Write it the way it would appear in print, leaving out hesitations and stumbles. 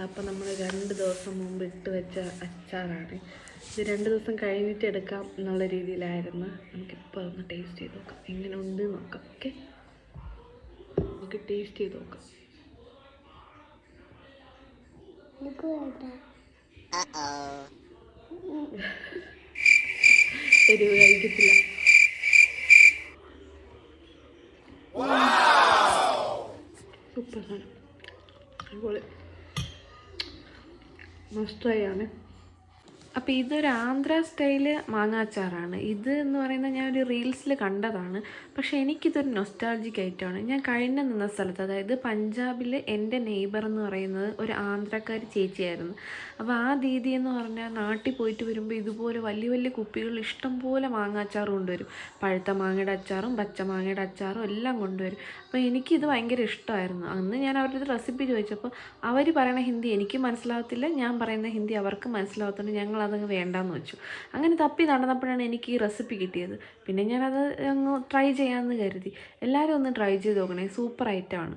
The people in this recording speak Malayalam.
അപ്പോൾ നമ്മൾ 2 ദിവസം മുമ്പ് ഇട്ട് വെച്ച അച്ചാറാണ്. ഇത് 2 ദിവസം കഴിഞ്ഞിട്ട് എടുക്കാം എന്നുള്ള രീതിയിലായിരുന്നു. നമുക്കിപ്പോൾ ഒന്ന് ടേസ്റ്റ് ചെയ്ത് നോക്കാം, എങ്ങനെ ഉണ്ട് നോക്കാം. ഓക്കെ, നമുക്ക് ടേസ്റ്റ് ചെയ്ത് നോക്കാം. എരിവ് കഴിക്കത്തില്ല. സൂപ്പർ സാധനം, അതുപോലെ മസ്റ്റായാണ്. അപ്പോൾ ഇതൊരു ആന്ധ്ര സ്റ്റൈല് മാങ്ങാച്ചാറാണ്. ഇത് എന്ന് പറയുന്നത് ഞാനൊരു റീൽസിൽ കണ്ടതാണ്. പക്ഷേ എനിക്കിതൊരു നൊസ്റ്റാൾജിക് ഐറ്റമാണ്. ഞാൻ കഴിഞ്ഞ നിന്ന സ്ഥലത്ത്, അതായത് പഞ്ചാബിൽ എൻ്റെ നെയ്ബർ എന്ന് പറയുന്നത് ഒരു ആന്ധ്രക്കാരി ചേച്ചിയായിരുന്നു. അപ്പോൾ ആ ദീദി എന്ന് പറഞ്ഞാൽ നാട്ടിൽ പോയിട്ട് വരുമ്പോൾ ഇതുപോലെ വലിയ വലിയ കുപ്പികളിൽ ഇഷ്ടംപോലെ മാങ്ങാച്ചാറും കൊണ്ടുവരും. പഴുത്ത മാങ്ങയുടെ അച്ചാറും പച്ച മാങ്ങയുടെ അച്ചാറും എല്ലാം കൊണ്ടുവരും. അപ്പോൾ എനിക്കിത് ഭയങ്കര ഇഷ്ടമായിരുന്നു. അന്ന് ഞാൻ അവരുടെ റെസിപ്പി ചോദിച്ചപ്പോൾ അവർ പറയുന്ന ഹിന്ദി എനിക്ക് മനസ്സിലാവത്തില്ല, ഞാൻ പറയുന്ന ഹിന്ദി അവർക്ക് മനസ്സിലാവത്തുകൊണ്ട് ഞങ്ങൾ അതങ്ങ് വേണ്ടാന്ന് വെച്ചു. അങ്ങനെ തപ്പി നടന്നപ്പോഴാണ് എനിക്ക് ഈ റെസിപ്പി കിട്ടിയത്. പിന്നെ ഞാനത് അങ്ങ് ട്രൈ ചെയ്യാമെന്ന് കരുതി. എല്ലാവരും ഒന്ന് ട്രൈ ചെയ്ത് നോക്കണേ, സൂപ്പർ ഐറ്റമാണ്.